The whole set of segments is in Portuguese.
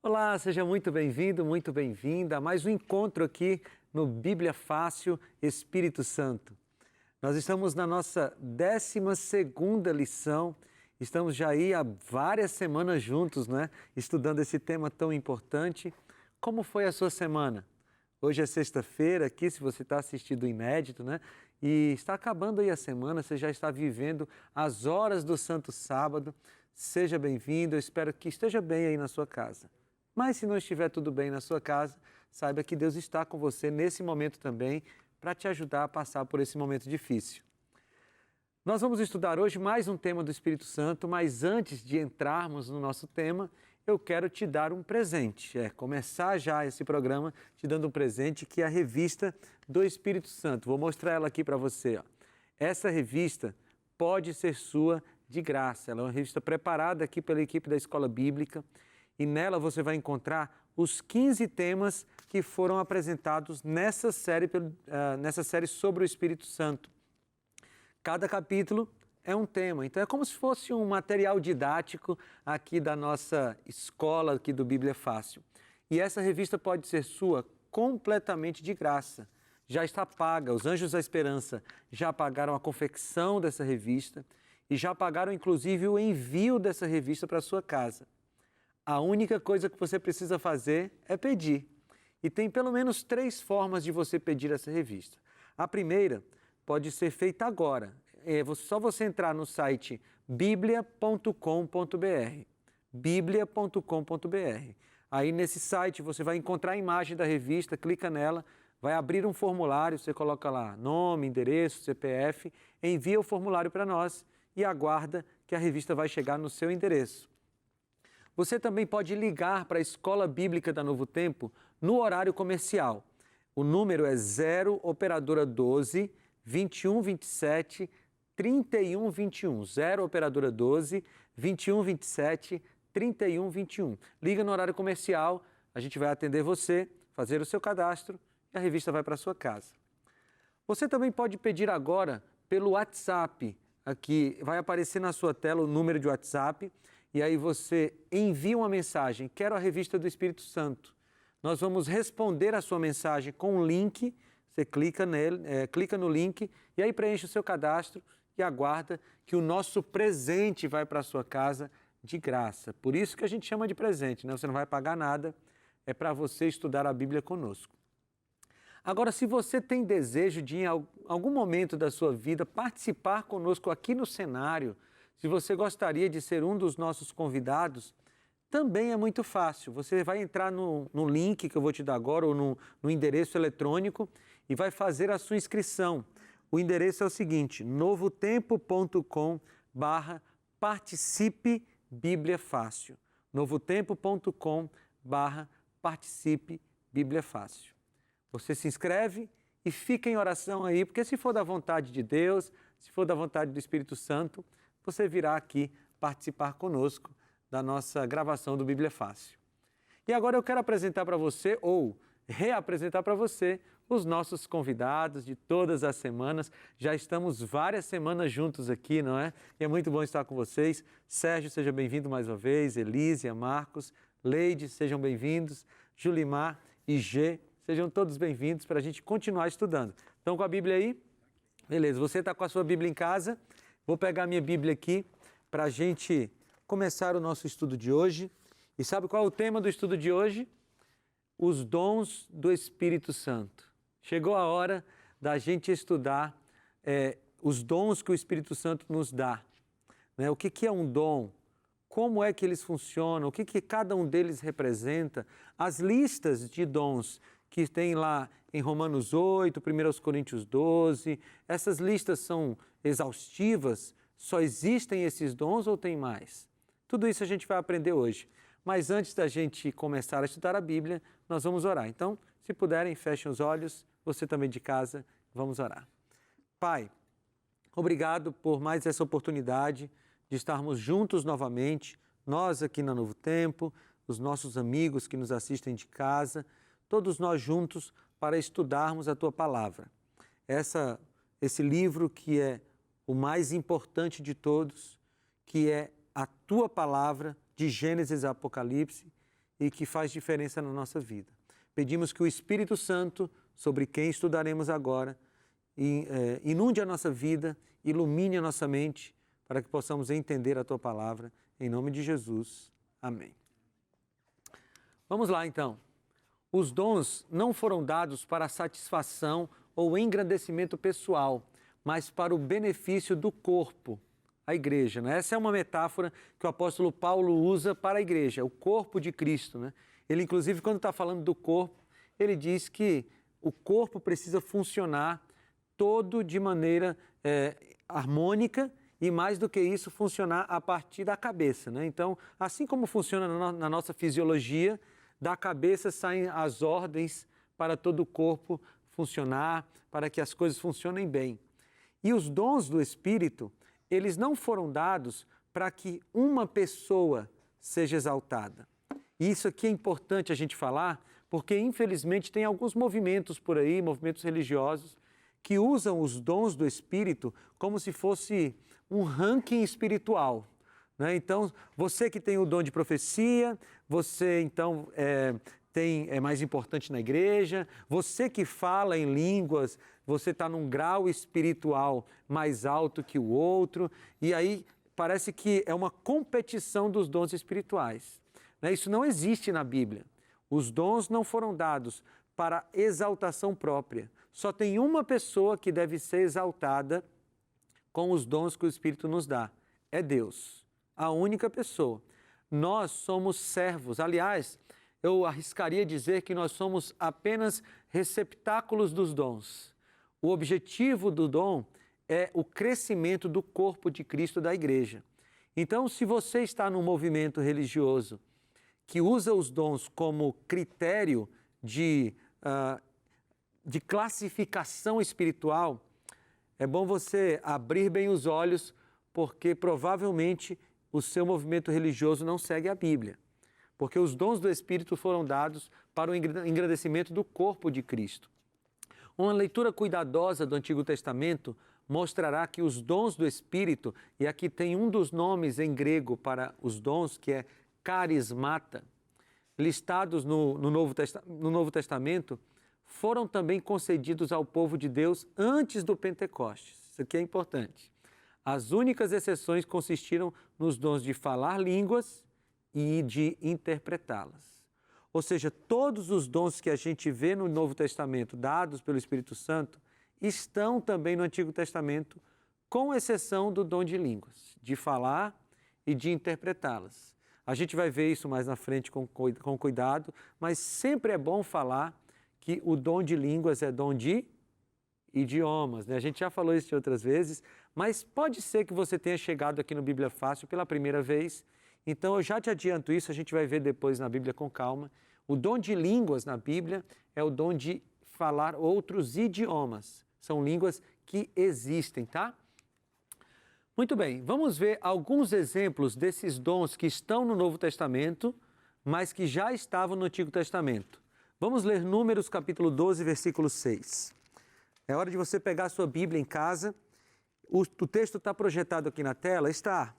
Olá, seja muito bem-vindo, muito bem-vinda a mais um encontro aqui no Bíblia Fácil Espírito Santo. Nós estamos na nossa 12ª lição, estamos já aí há várias semanas juntos, né? Estudando esse tema tão importante. Como foi a sua semana? Hoje é sexta-feira aqui, se você está assistindo o inédito, né? E está acabando aí a semana, você já está vivendo as horas do Santo Sábado. Seja bem-vindo, eu espero que esteja bem aí na sua casa. Mas se não estiver tudo bem na sua casa, saiba que Deus está com você nesse momento também para te ajudar a passar por esse momento difícil. Nós vamos estudar hoje mais um tema do Espírito Santo, mas antes de entrarmos no nosso tema, eu quero te dar um presente. Começar já esse programa te dando um presente que é a revista do Espírito Santo. Vou mostrar ela aqui para você. Ó. Essa revista pode ser sua de graça. Ela é uma revista preparada aqui pela equipe da Escola Bíblica e nela você vai encontrar os 15 temas que foram apresentados nessa série sobre o Espírito Santo. Cada capítulo é um tema, então é como se fosse um material didático aqui da nossa escola, aqui do Bíblia Fácil. E essa revista pode ser sua completamente de graça. Já está paga, os Anjos da Esperança já pagaram a confecção dessa revista e já pagaram inclusive o envio dessa revista para a sua casa. A única coisa que você precisa fazer é pedir. E tem pelo menos 3 formas de você pedir essa revista. A primeira pode ser feita agora. É só você entrar no site biblia.com.br. biblia.com.br. Aí nesse site você vai encontrar a imagem da revista, clica nela, vai abrir um formulário, você coloca lá nome, endereço, CPF, envia o formulário para nós e aguarda que a revista vai chegar no seu endereço. Você também pode ligar para a Escola Bíblica da Novo Tempo no horário comercial. O número é 0 operadora 12 21 27 31 21. 0 operadora 12 21 27 31 21. Liga no horário comercial, a gente vai atender você, fazer o seu cadastro e a revista vai para a sua casa. Você também pode pedir agora pelo WhatsApp. Aqui vai aparecer na sua tela o número de WhatsApp e aí você envia uma mensagem, quero a revista do Espírito Santo. Nós vamos responder a sua mensagem com um link, você clica no link e aí preenche o seu cadastro e aguarda que o nosso presente vai para a sua casa de graça. Por isso que a gente chama de presente, né? Você não vai pagar nada, é para você estudar a Bíblia conosco. Agora, se você tem desejo de, em algum momento da sua vida, participar conosco aqui no cenário, se você gostaria de ser um dos nossos convidados, também é muito fácil. Você vai entrar no link que eu vou te dar agora, ou no endereço eletrônico, e vai fazer a sua inscrição. O endereço é o seguinte, novotempo.com/participe Bíblia Fácil. novotempo.com/participe Bíblia Fácil. Você se inscreve e fica em oração aí, porque se for da vontade de Deus, se for da vontade do Espírito Santo, você virá aqui participar conosco da nossa gravação do Bíblia Fácil. E agora eu quero apresentar para você, ou reapresentar para você, os nossos convidados de todas as semanas. Já estamos várias semanas juntos aqui, não é? E é muito bom estar com vocês. Sérgio, seja bem-vindo mais uma vez. Elísia, Marcos, Leide, sejam bem-vindos. Julimar e G, sejam todos bem-vindos para a gente continuar estudando. Estão com a Bíblia aí? Beleza, você está com a sua Bíblia em casa? Vou pegar a minha Bíblia aqui para a gente começar o nosso estudo de hoje. E sabe qual é o tema do estudo de hoje? Os dons do Espírito Santo. Chegou a hora da gente estudar os dons que o Espírito Santo nos dá. Né? O que é um dom? Como é que eles funcionam? O que cada um deles representa? As listas de dons que tem lá em Romanos 8, 1 Coríntios 12, essas listas são exaustivas? Só existem esses dons ou tem mais? Tudo isso a gente vai aprender hoje. Mas antes da gente começar a estudar a Bíblia, nós vamos orar. Então, se puderem, fechem os olhos, você também de casa, vamos orar. Pai, obrigado por mais essa oportunidade de estarmos juntos novamente, nós aqui na Novo Tempo, os nossos amigos que nos assistem de casa, todos nós juntos para estudarmos a Tua Palavra. Esse livro que é o mais importante de todos, que é a Tua Palavra, de Gênesis a Apocalipse, e que faz diferença na nossa vida. Pedimos que o Espírito Santo, sobre quem estudaremos agora, inunde a nossa vida, ilumine a nossa mente, para que possamos entender a Tua palavra. Em nome de Jesus. Amém. Vamos lá, então. Os dons não foram dados para a satisfação ou engrandecimento pessoal, mas para o benefício do corpo, a igreja, né? Essa é uma metáfora que o apóstolo Paulo usa para a igreja, o corpo de Cristo, né? Ele, inclusive, quando está falando do corpo, ele diz que o corpo precisa funcionar todo de maneira harmônica e, mais do que isso, funcionar a partir da cabeça, né? Então, assim como funciona na nossa fisiologia, da cabeça saem as ordens para todo o corpo funcionar, para que as coisas funcionem bem. E os dons do Espírito, eles não foram dados para que uma pessoa seja exaltada. E isso aqui é importante a gente falar, porque infelizmente tem alguns movimentos por aí, movimentos religiosos, que usam os dons do Espírito como se fosse um ranking espiritual, né? Então, você que tem o dom de profecia, você então é mais importante na igreja, você que fala em línguas, você está num grau espiritual mais alto que o outro, e aí parece que é uma competição dos dons espirituais, né? Isso não existe na Bíblia. Os dons não foram dados para exaltação própria. Só tem uma pessoa que deve ser exaltada com os dons que o Espírito nos dá. É Deus, a única pessoa. Nós somos servos. Aliás, eu arriscaria dizer que nós somos apenas receptáculos dos dons. O objetivo do dom é o crescimento do corpo de Cristo da igreja. Então, se você está num movimento religioso que usa os dons como critério de classificação espiritual, é bom você abrir bem os olhos, porque provavelmente o seu movimento religioso não segue a Bíblia. Porque os dons do Espírito foram dados para o engrandecimento do corpo de Cristo. Uma leitura cuidadosa do Antigo Testamento mostrará que os dons do Espírito, e aqui tem um dos nomes em grego para os dons, que é carismata, listados no Novo Testamento, foram também concedidos ao povo de Deus antes do Pentecostes. Isso aqui é importante. As únicas exceções consistiram nos dons de falar línguas e de interpretá-las. Ou seja, todos os dons que a gente vê no Novo Testamento dados pelo Espírito Santo estão também no Antigo Testamento, com exceção do dom de línguas, de falar e de interpretá-las. A gente vai ver isso mais na frente com cuidado, mas sempre é bom falar que o dom de línguas é dom de idiomas, né? A gente já falou isso outras vezes, mas pode ser que você tenha chegado aqui no Bíblia Fácil pela primeira vez. Então, eu já te adianto isso, a gente vai ver depois na Bíblia com calma. O dom de línguas na Bíblia é o dom de falar outros idiomas. São línguas que existem, tá? Muito bem, vamos ver alguns exemplos desses dons que estão no Novo Testamento, mas que já estavam no Antigo Testamento. Vamos ler Números capítulo 12, versículo 6. É hora de você pegar a sua Bíblia em casa. O texto está projetado aqui na tela? Está.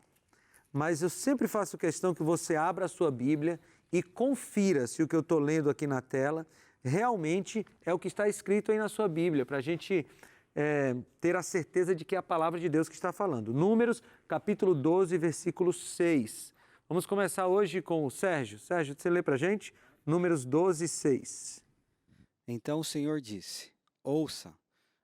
Mas eu sempre faço questão que você abra a sua Bíblia e confira se o que eu estou lendo aqui na tela realmente é o que está escrito aí na sua Bíblia, para a gente ter a certeza de que é a palavra de Deus que está falando. Números, capítulo 12, versículo 6. Vamos começar hoje com o Sérgio. Sérgio, você lê para a gente? Números 12, 6. Então o Senhor disse: ouça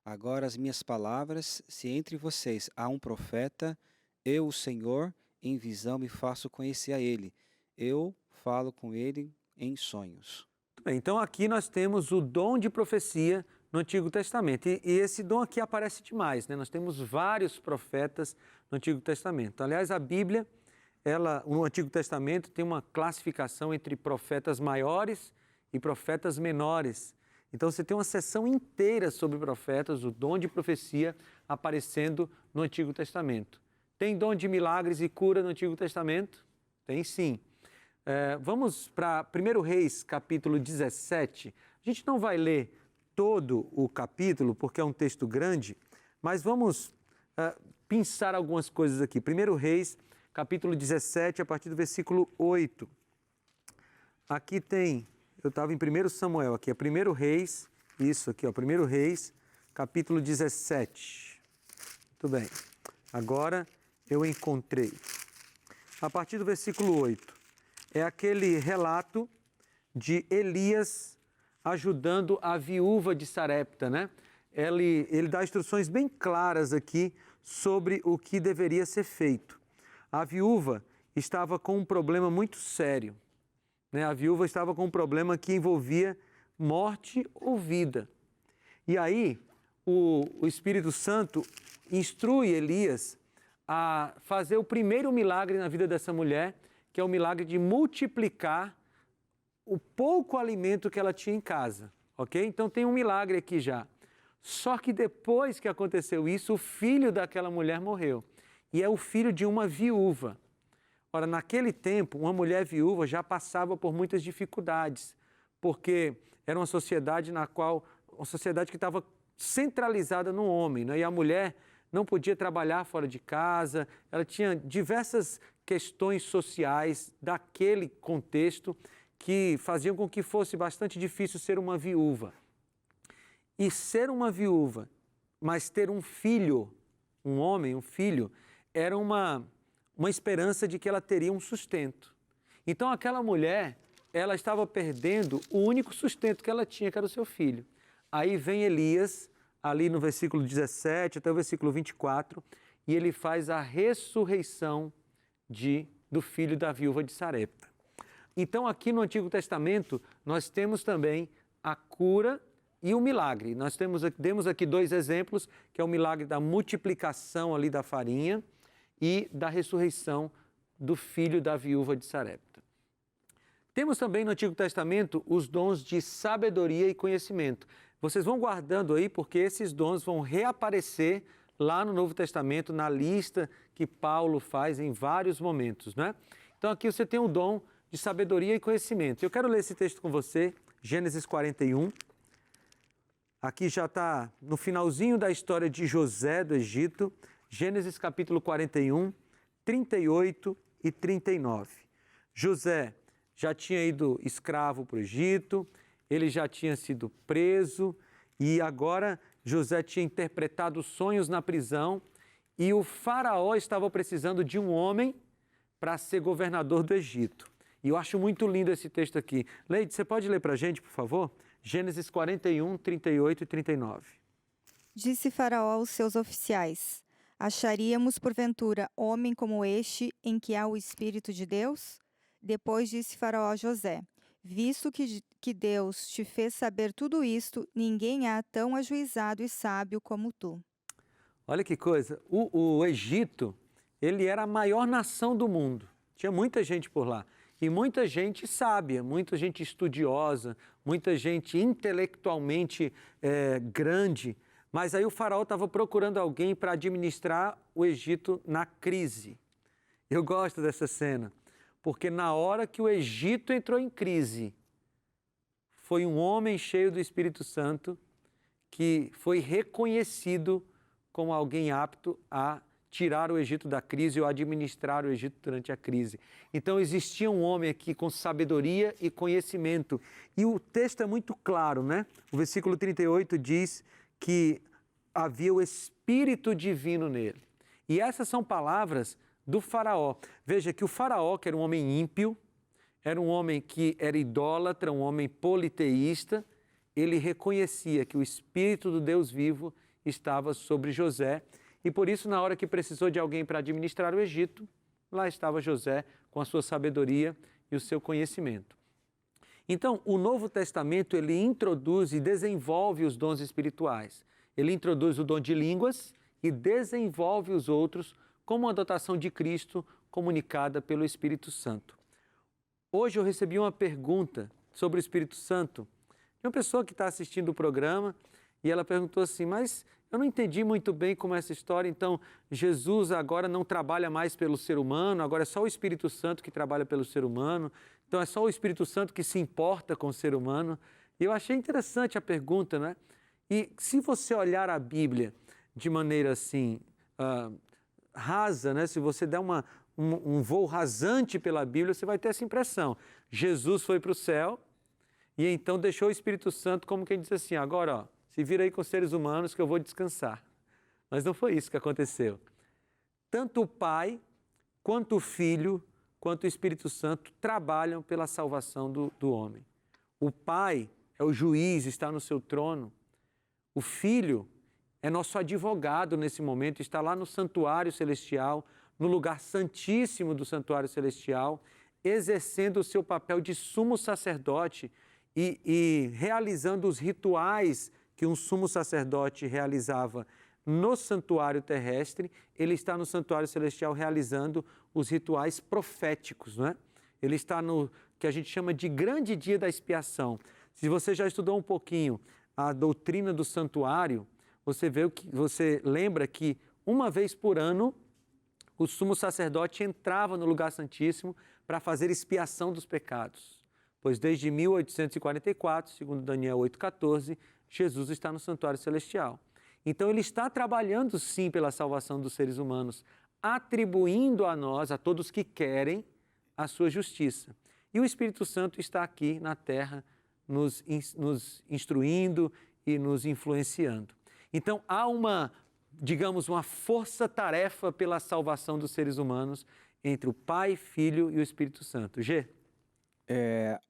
agora as minhas palavras, se entre vocês há um profeta, eu, o Senhor, em visão me faço conhecer a ele. Eu falo com ele em sonhos. Bem, então aqui nós temos o dom de profecia no Antigo Testamento. E esse dom aqui aparece demais, né? Nós temos vários profetas no Antigo Testamento. Aliás, a Bíblia, no Antigo Testamento, tem uma classificação entre profetas maiores e profetas menores. Então você tem uma seção inteira sobre profetas, o dom de profecia aparecendo no Antigo Testamento. Tem dom de milagres e cura no Antigo Testamento? Tem sim. Vamos para 1 Reis, capítulo 17. A gente não vai ler todo o capítulo, porque é um texto grande, mas vamos pensar algumas coisas aqui. 1 Reis, capítulo 17, a partir do versículo 8. aqui tem, eu estava em 1 Samuel, aqui é 1 Reis, isso aqui, ó, 1 Reis, capítulo 17. Muito bem, agora eu encontrei. A partir do versículo 8, é aquele relato de Elias ajudando a viúva de Sarepta, né? Ele dá instruções bem claras aqui sobre o que deveria ser feito. A viúva estava com um problema muito sério, né? A viúva estava com um problema que envolvia morte ou vida. E aí, o Espírito Santo instrui Elias a fazer o primeiro milagre na vida dessa mulher, que é o milagre de multiplicar o pouco alimento que ela tinha em casa, ok? Então tem um milagre aqui já. Só que depois que aconteceu isso, o filho daquela mulher morreu. E é o filho de uma viúva. Ora, naquele tempo, uma mulher viúva já passava por muitas dificuldades, porque era uma sociedade uma sociedade que estava centralizada no homem, né? E a mulher não podia trabalhar fora de casa, ela tinha diversas questões sociais daquele contexto que faziam com que fosse bastante difícil ser uma viúva. E ser uma viúva, mas ter um filho, um homem, um filho, era uma esperança de que ela teria um sustento. Então aquela mulher, ela estava perdendo o único sustento que ela tinha, que era o seu filho. Aí vem Elias, ali no versículo 17 até o versículo 24, e ele faz a ressurreição do filho da viúva de Sarepta. Então, aqui no Antigo Testamento, nós temos também a cura e o milagre. Nós temos aqui dois exemplos, que é o milagre da multiplicação ali da farinha e da ressurreição do filho da viúva de Sarepta. Temos também no Antigo Testamento os dons de sabedoria e conhecimento. Vocês vão guardando aí, porque esses dons vão reaparecer lá no Novo Testamento, na lista que Paulo faz em vários momentos, né? Então, aqui você tem o dom de sabedoria e conhecimento. Eu quero ler esse texto com você, Gênesis 41. Aqui já está no finalzinho da história de José do Egito, Gênesis capítulo 41, 38 e 39. José já tinha ido escravo para o Egito, ele já tinha sido preso e agora José tinha interpretado sonhos na prisão e o faraó estava precisando de um homem para ser governador do Egito. E eu acho muito lindo esse texto aqui. Leide, você pode ler para a gente, por favor? Gênesis 41, 38 e 39. Disse Faraó aos seus oficiais: acharíamos porventura homem como este em que há o Espírito de Deus? Depois disse Faraó a José: visto que Deus te fez saber tudo isto, ninguém há tão ajuizado e sábio como tu. Olha que coisa, o Egito, ele era a maior nação do mundo. Tinha muita gente por lá. E muita gente sábia, muita gente estudiosa, muita gente intelectualmente grande. Mas aí o faraó estava procurando alguém para administrar o Egito na crise. Eu gosto dessa cena, porque na hora que o Egito entrou em crise, foi um homem cheio do Espírito Santo que foi reconhecido como alguém apto a tirar o Egito da crise ou administrar o Egito durante a crise. Então existia um homem aqui com sabedoria e conhecimento. E o texto é muito claro, né? O versículo 38 diz que havia o Espírito Divino nele. E essas são palavras do faraó. Veja que o faraó, que era um homem ímpio, era um homem que era idólatra, um homem politeísta, ele reconhecia que o Espírito do Deus vivo estava sobre José. E por isso, na hora que precisou de alguém para administrar o Egito, lá estava José com a sua sabedoria e o seu conhecimento. Então, o Novo Testamento, ele introduz e desenvolve os dons espirituais. Ele introduz o dom de línguas e desenvolve os outros como uma dotação de Cristo comunicada pelo Espírito Santo. Hoje eu recebi uma pergunta sobre o Espírito Santo de uma pessoa que está assistindo o programa e ela perguntou assim, mas eu não entendi muito bem como é essa história, então Jesus agora não trabalha mais pelo ser humano, agora é só o Espírito Santo que trabalha pelo ser humano, então é só o Espírito Santo que se importa com o ser humano. E eu achei interessante a pergunta, né? E se você olhar a Bíblia de maneira assim, rasa, né? Se você der um voo rasante pela Bíblia, você vai ter essa impressão. Jesus foi para o céu e então deixou o Espírito Santo como quem diz assim, agora, ó, se vira aí com os seres humanos que eu vou descansar. Mas não foi isso que aconteceu. Tanto o Pai, quanto o Filho, quanto o Espírito Santo trabalham pela salvação do homem. O Pai é o juiz, está no seu trono. O Filho é nosso advogado nesse momento, está lá no santuário celestial, no lugar santíssimo do santuário celestial, exercendo o seu papel de sumo sacerdote e realizando os rituais que um sumo sacerdote realizava no santuário terrestre, ele está no santuário celestial realizando os rituais proféticos, não é? Ele está no que a gente chama de grande dia da expiação. Se você já estudou um pouquinho a doutrina do santuário, você lembra que uma vez por ano o sumo sacerdote entrava no lugar santíssimo para fazer expiação dos pecados. Pois desde 1844, segundo Daniel 8,14, Jesus está no santuário celestial. Então ele está trabalhando sim pela salvação dos seres humanos, atribuindo a nós, a todos que querem, a sua justiça. E o Espírito Santo está aqui na terra, nos instruindo e nos influenciando. Então há uma força-tarefa pela salvação dos seres humanos entre o Pai, Filho e o Espírito Santo. G?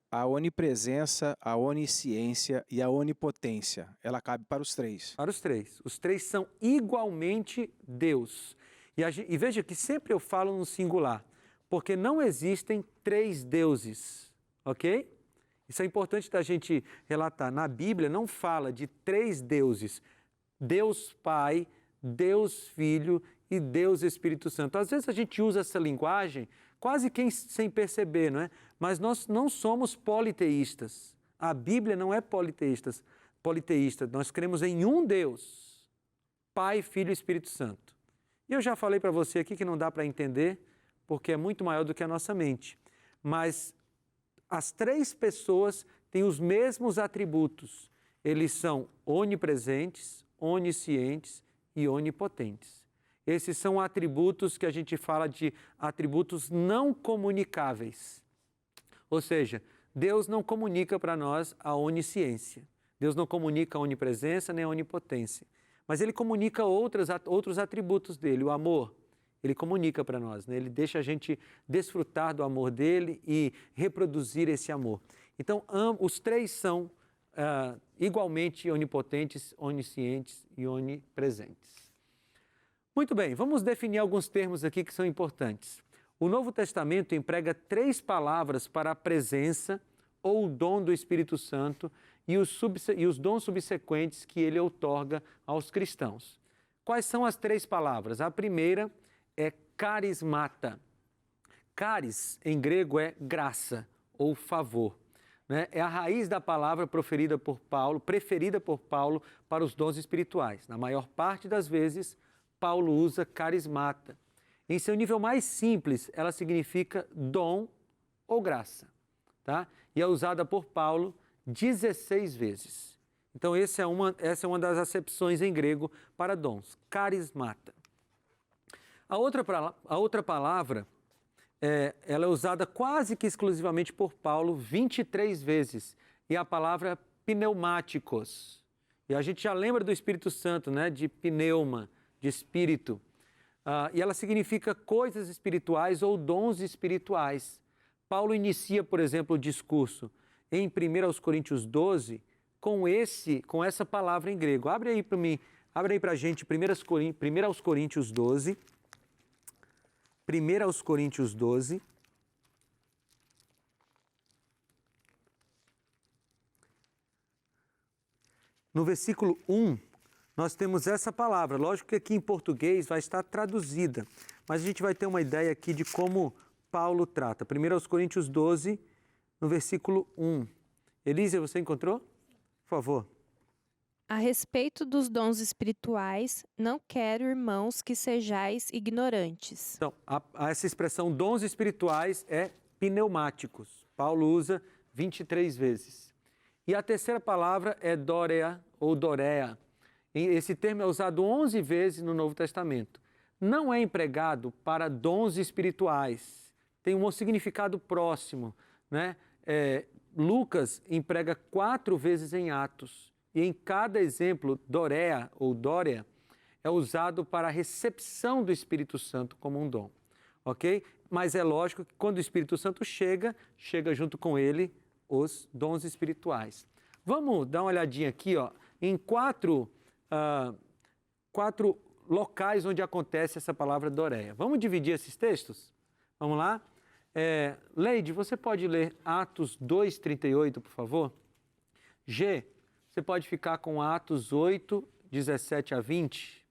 A onipresença, a onisciência e a onipotência, ela cabe para os três. Para os três. Os três são igualmente Deus. E veja que sempre eu falo no singular, porque não existem três deuses, ok? Isso é importante da gente relatar. Na Bíblia não fala de três deuses, Deus Pai, Deus Filho e Deus Espírito Santo. Às vezes a gente usa essa linguagem quase que sem perceber, não é? Mas nós não somos politeístas. A Bíblia não é politeísta. Nós cremos em um Deus, Pai, Filho e Espírito Santo. E eu já falei para você aqui que não dá para entender, porque é muito maior do que a nossa mente. Mas as três pessoas têm os mesmos atributos. Eles são onipresentes, oniscientes e onipotentes. Esses são atributos que a gente fala de atributos não comunicáveis. Ou seja, Deus não comunica para nós a onisciência. Deus não comunica a onipresença nem a onipotência. Mas Ele comunica outros atributos dele. O amor, Ele comunica para nós, né? Ele deixa a gente desfrutar do amor dele e reproduzir esse amor. Então, os três são igualmente onipotentes, oniscientes e onipresentes. Muito bem, vamos definir alguns termos aqui que são importantes. O Novo Testamento emprega três palavras para a presença ou o dom do Espírito Santo e os dons subsequentes que ele outorga aos cristãos. Quais são as três palavras? A primeira é carismata. Caris, em grego, é graça ou favor. Né? É a raiz da palavra preferida por Paulo para os dons espirituais. Na maior parte das vezes, Paulo usa carismata. Em seu nível mais simples, ela significa dom ou graça. Tá? E é usada por Paulo 16 vezes. Então, essa é uma das acepções em grego para dons, carismata. A outra palavra, ela é usada quase que exclusivamente por Paulo 23 vezes, e é a palavra pneumáticos. E a gente já lembra do Espírito Santo, né? De pneuma, de espírito. E ela significa coisas espirituais ou dons espirituais. Paulo inicia, por exemplo, o discurso em 1 Coríntios 12 com essa palavra em grego. Abre aí para mim, abre aí para a gente 1 Coríntios 12. 1 Coríntios 12. No versículo 1, nós temos essa palavra. Lógico que aqui em português vai estar traduzida, mas a gente vai ter uma ideia aqui de como Paulo trata. 1 Coríntios 12, no versículo 1. Elísia, você encontrou? Por favor. A respeito dos dons espirituais, não quero, irmãos, que sejais ignorantes. Então, essa expressão dons espirituais é pneumáticos. Paulo usa 23 vezes. E a terceira palavra é dórea ou dorea. Esse termo é usado 11 vezes no Novo Testamento. não é empregado para dons espirituais. Tem um significado próximo, né? Lucas emprega 4 vezes em Atos. E em cada exemplo, Dorea ou Dória é usado para a recepção do Espírito Santo como um dom, ok? Mas é lógico que quando o Espírito Santo chega junto com ele os dons espirituais. Vamos dar uma olhadinha aqui, ó, em quatro locais onde acontece essa palavra Doreia. Vamos dividir esses textos? Vamos lá? Leide, você pode ler Atos 2:38, por favor? G, você pode ficar com Atos 8, 17 a 20.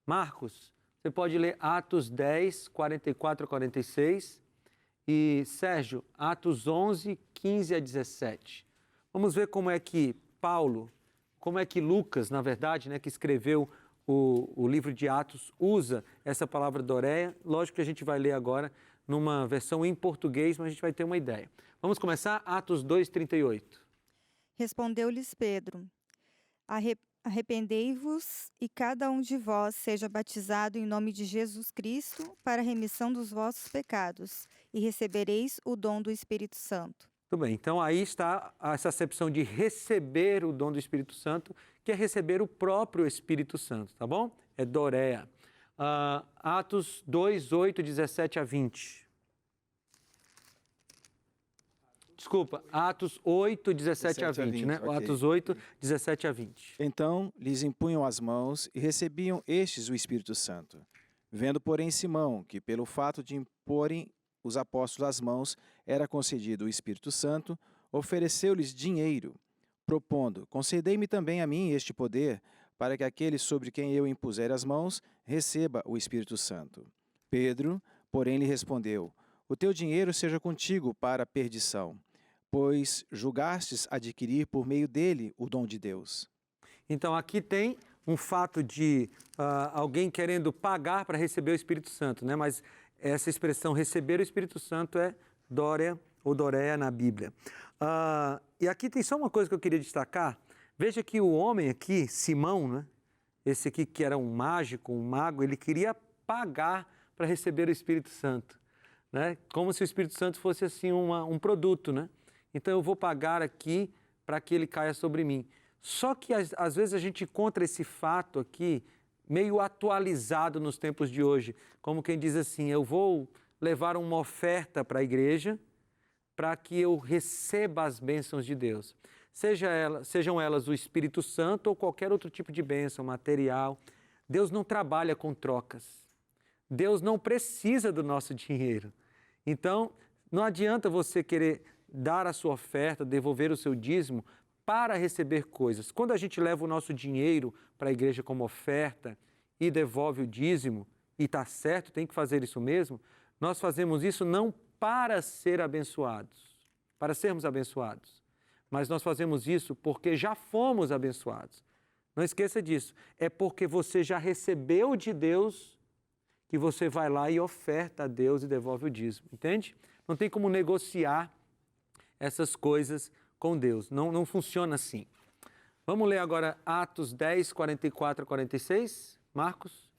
Marcos, você pode ler Atos 10, 44 a 46. E Sérgio, Atos 11, 15 a 17. Vamos ver como é que Paulo, como é que Lucas, na verdade, né, que escreveu o livro de Atos, usa essa palavra Doreia. Lógico que a gente vai ler agora numa versão em português, mas a gente vai ter uma ideia. Vamos começar? Atos 2:38. Respondeu-lhes Pedro: Arrependei-vos e cada um de vós seja batizado em nome de Jesus Cristo para a remissão dos vossos pecados, e recebereis o dom do Espírito Santo. Tudo bem, então aí está essa acepção de receber o dom do Espírito Santo, que é receber o próprio Espírito Santo, tá bom? É Doreia. Atos 2, 8, 17 a 20. Desculpa, Atos 8, 17 a 20, né? ok. Atos 8, 17 a 20. Então lhes impunham as mãos e recebiam estes o Espírito Santo. Vendo, porém, Simão, que pelo fato de imporem os apóstolos as mãos era concedido o Espírito Santo, ofereceu-lhes dinheiro, propondo: concedei-me também a mim este poder, para que aquele sobre quem eu impuser as mãos receba o Espírito Santo. Pedro, porém, lhe respondeu: o teu dinheiro seja contigo para a perdição, pois julgastes adquirir por meio dele o dom de Deus. Então aqui tem um fato de alguém querendo pagar para receber o Espírito Santo, né? Mas essa expressão receber o Espírito Santo é Dória ou Doreia na Bíblia. E aqui tem só uma coisa que eu queria destacar. Veja que o homem aqui, Simão, né? Esse aqui que era um mágico, um mago, ele queria pagar para receber o Espírito Santo, né? Como se o Espírito Santo fosse assim um produto, né? Então eu vou pagar aqui para que ele caia sobre mim. Só que às vezes a gente encontra esse fato aqui meio atualizado nos tempos de hoje, como quem diz assim: eu vou levar uma oferta para a igreja para que eu receba as bênçãos de Deus. Sejam elas o Espírito Santo ou qualquer outro tipo de bênção material. Deus não trabalha com trocas. Deus não precisa do nosso dinheiro. Então, não adianta você querer dar a sua oferta, devolver o seu dízimo para receber coisas. Quando a gente leva o nosso dinheiro para a igreja como oferta e devolve o dízimo, e está certo, tem que fazer isso mesmo, nós fazemos isso não para ser abençoados, para sermos abençoados, mas nós fazemos isso porque já fomos abençoados. Não esqueça disso, é porque você já recebeu de Deus que você vai lá e oferta a Deus e devolve o dízimo, entende? Não tem como negociar essas coisas com Deus, não funciona assim. Vamos ler agora Atos 10, 44 a 46, Marcos?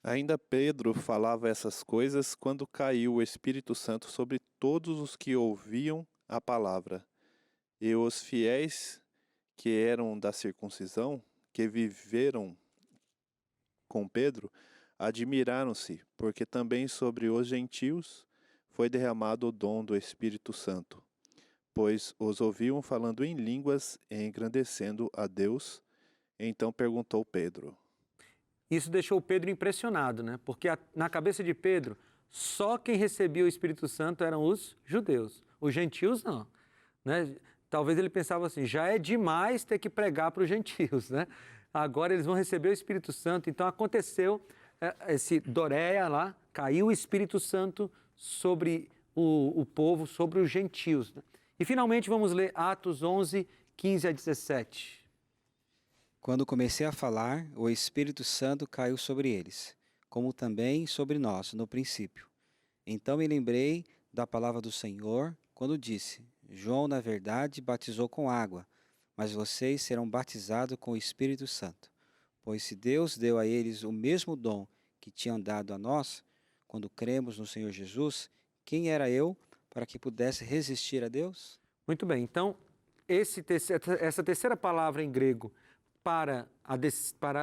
Ainda Pedro falava essas coisas quando caiu o Espírito Santo sobre todos os que ouviam a palavra. E os fiéis que eram da circuncisão, que viveram com Pedro, admiraram-se, porque também sobre os gentios foi derramado o dom do Espírito Santo, pois os ouviam falando em línguas e engrandecendo a Deus. Então perguntou Pedro. Isso deixou Pedro impressionado, né? Porque na cabeça de Pedro, só quem recebia o Espírito Santo eram os judeus. Os gentios não, né? Talvez ele pensava assim, já é demais ter que pregar para os gentios, né? Agora eles vão receber o Espírito Santo. Então aconteceu esse Doreia lá, caiu o Espírito Santo sobre o povo, sobre os gentios, né? E finalmente vamos ler Atos 11, 15 a 17. Quando comecei a falar, o Espírito Santo caiu sobre eles, como também sobre nós no princípio. Então me lembrei da palavra do Senhor, quando disse: João, na verdade, batizou com água, mas vocês serão batizados com o Espírito Santo. Pois se Deus deu a eles o mesmo dom que tinham dado a nós, quando cremos no Senhor Jesus, quem era eu para que pudesse resistir a Deus? Muito bem, então, essa terceira palavra em grego para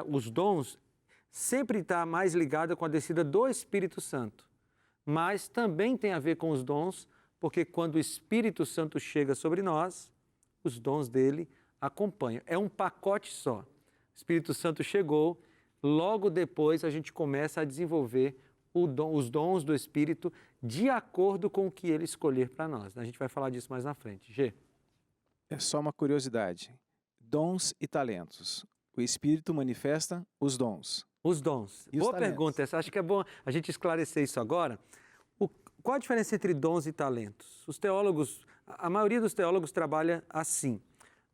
os dons sempre está mais ligada com a descida do Espírito Santo. Mas também tem a ver com os dons, porque quando o Espírito Santo chega sobre nós, os dons dele acompanham. É um pacote só. O Espírito Santo chegou, logo depois a gente começa a desenvolver os dons do Espírito de acordo com o que ele escolher para nós. A gente vai falar disso mais na frente. Gê? É só uma curiosidade. Dons e talentos. O Espírito manifesta os dons. Os dons. E os Boa talentos? pergunta essa. Acho que é bom a gente esclarecer isso agora. Qual a diferença entre dons e talentos? Os teólogos, a maioria dos teólogos trabalha assim.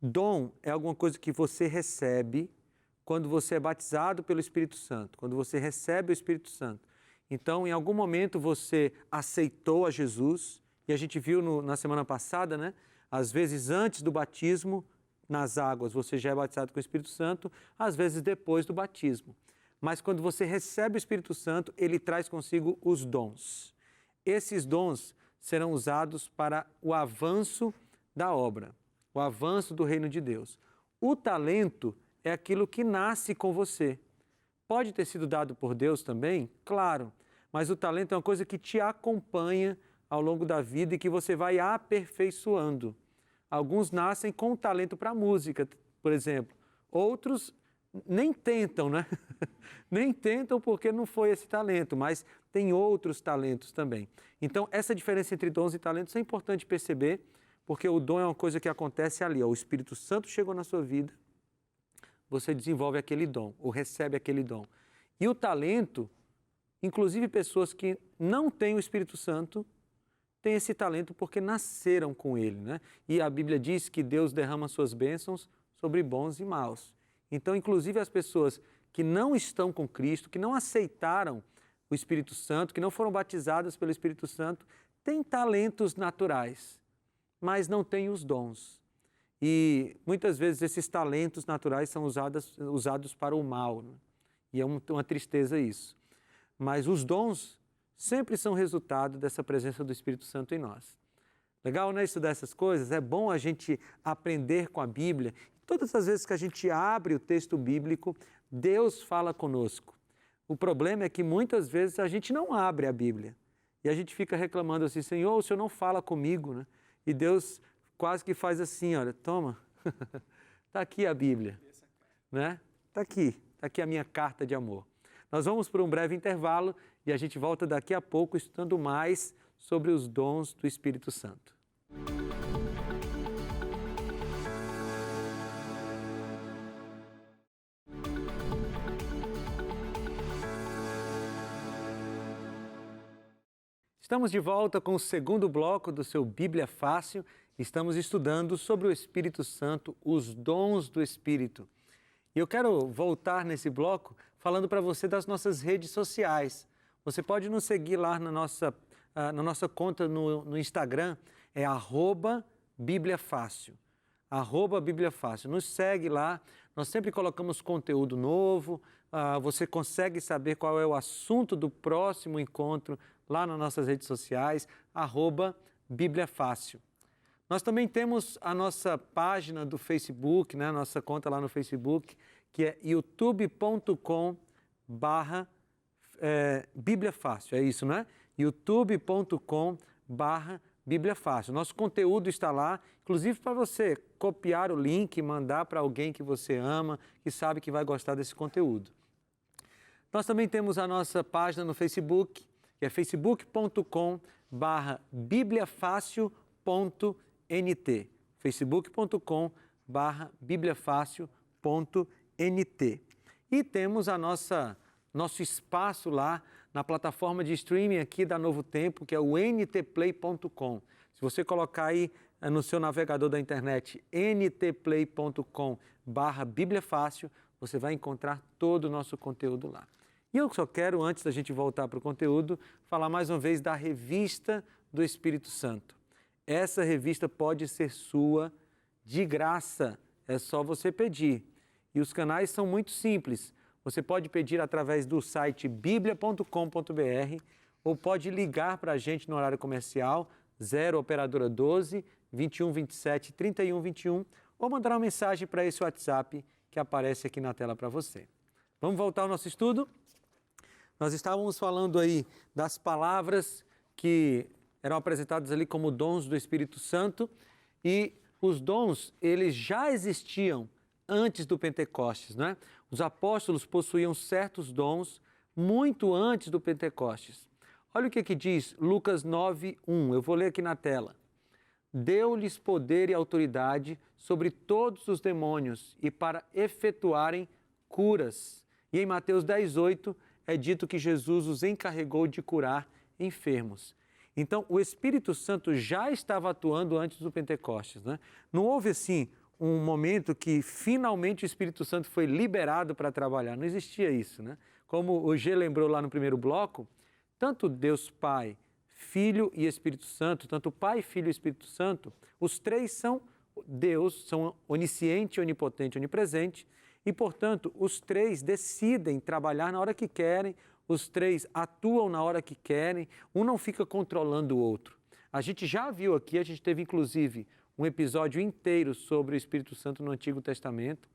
Dom é alguma coisa que você recebe quando você é batizado pelo Espírito Santo, quando você recebe o Espírito Santo. Então, em algum momento você aceitou a Jesus, e a gente viu na semana passada, né? Às vezes antes do batismo, nas águas, você já é batizado com o Espírito Santo, às vezes depois do batismo. Mas quando você recebe o Espírito Santo, ele traz consigo os dons. Esses dons serão usados para o avanço da obra, o avanço do reino de Deus. O talento é aquilo que nasce com você. Pode ter sido dado por Deus também? Claro, mas o talento é uma coisa que te acompanha ao longo da vida e que você vai aperfeiçoando. Alguns nascem com talento para música, por exemplo. Outros nem tentam, né? Nem tentam porque não foi esse talento, mas tem outros talentos também. Então, essa diferença entre dons e talentos é importante perceber, porque o dom é uma coisa que acontece ali. O Espírito Santo chegou na sua vida, você desenvolve aquele dom, ou recebe aquele dom. E o talento, inclusive pessoas que não têm o Espírito Santo, têm esse talento porque nasceram com ele, né? E a Bíblia diz que Deus derrama suas bênçãos sobre bons e maus. Então, inclusive as pessoas que não estão com Cristo, que não aceitaram o Espírito Santo, que não foram batizadas pelo Espírito Santo, têm talentos naturais, mas não têm os dons. E muitas vezes esses talentos naturais são usados para o mal, né? E é uma tristeza isso. Mas os dons sempre são resultado dessa presença do Espírito Santo em nós. Legal, né? Estudar essas coisas. É bom a gente aprender com a Bíblia. Todas as vezes que a gente abre o texto bíblico, Deus fala conosco. O problema é que muitas vezes a gente não abre a Bíblia. E a gente fica reclamando assim, Senhor, o Senhor não fala comigo, né? E Deus quase que faz assim, olha, toma, está aqui a Bíblia, né? Está aqui a minha carta de amor. Nós vamos para um breve intervalo e a gente volta daqui a pouco estudando mais sobre os dons do Espírito Santo. Estamos de volta com o segundo bloco do seu Bíblia Fácil. Estamos estudando sobre o Espírito Santo, os dons do Espírito. E eu quero voltar nesse bloco falando para você das nossas redes sociais. Você pode nos seguir lá na nossa conta no Instagram, é @BíbliaFácil. @BíbliaFácil. Nos segue lá, nós sempre colocamos conteúdo novo, você consegue saber qual é o assunto do próximo encontro lá nas nossas redes sociais, @BíbliaFácil. Nós também temos a nossa página do Facebook, né? Nossa conta lá no Facebook, que é youtube.com/BíbliaFácil, é isso, né? youtube.com/BíbliaFácil. Nosso conteúdo está lá, inclusive para você copiar o link e mandar para alguém que você ama, que sabe que vai gostar desse conteúdo. Nós também temos a nossa página no Facebook, que é facebook.com/bibliafácil.nt, facebook.com/bibliafácil.nt. E temos nosso espaço lá na plataforma de streaming aqui da Novo Tempo, que é o ntplay.com. Se você colocar aí no seu navegador da internet ntplay.com/bibliafácil, você vai encontrar todo o nosso conteúdo lá. E eu só quero, antes da gente voltar para o conteúdo, falar mais uma vez da Revista do Espírito Santo. Essa revista pode ser sua de graça, é só você pedir. E os canais são muito simples. Você pode pedir através do site biblia.com.br ou pode ligar para a gente no horário comercial 0 operadora 12 21 27 31 21 ou mandar uma mensagem para esse WhatsApp que aparece aqui na tela para você. Vamos voltar ao nosso estudo? Nós estávamos falando aí das palavras que eram apresentadas ali como dons do Espírito Santo e os dons, eles já existiam antes do Pentecostes, né? Os apóstolos possuíam certos dons muito antes do Pentecostes. Olha o que diz Lucas 9:1, eu vou ler aqui na tela. Deu-lhes poder e autoridade sobre todos os demônios e para efetuarem curas. E em Mateus 10:8 é dito que Jesus os encarregou de curar enfermos. Então, o Espírito Santo já estava atuando antes do Pentecostes, né? Não houve, assim, um momento que finalmente o Espírito Santo foi liberado para trabalhar. Não existia isso, né? Como o G lembrou lá no primeiro bloco, tanto Deus Pai, Filho e Espírito Santo, tanto Pai, Filho e Espírito Santo, os três são Deus, são onisciente, onipotente, onipresente, e, portanto, os três decidem trabalhar na hora que querem, os três atuam na hora que querem, um não fica controlando o outro. A gente já viu aqui, a gente teve inclusive um episódio inteiro sobre o Espírito Santo no Antigo Testamento.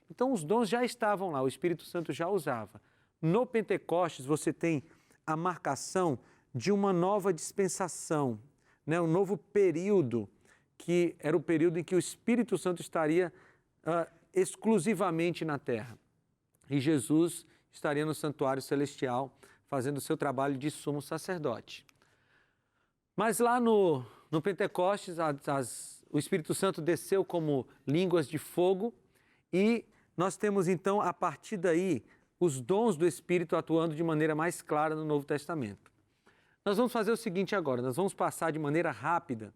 Então os dons já estavam lá, o Espírito Santo já usava. No Pentecostes você tem a marcação de uma nova dispensação, né? Um novo período, que era o período em que o Espírito Santo estaria exclusivamente na terra. E Jesus estaria no santuário celestial, fazendo o seu trabalho de sumo sacerdote. Mas lá no Pentecostes, o Espírito Santo desceu como línguas de fogo e nós temos então, a partir daí, os dons do Espírito atuando de maneira mais clara no Novo Testamento. Nós vamos fazer o seguinte agora, nós vamos passar de maneira rápida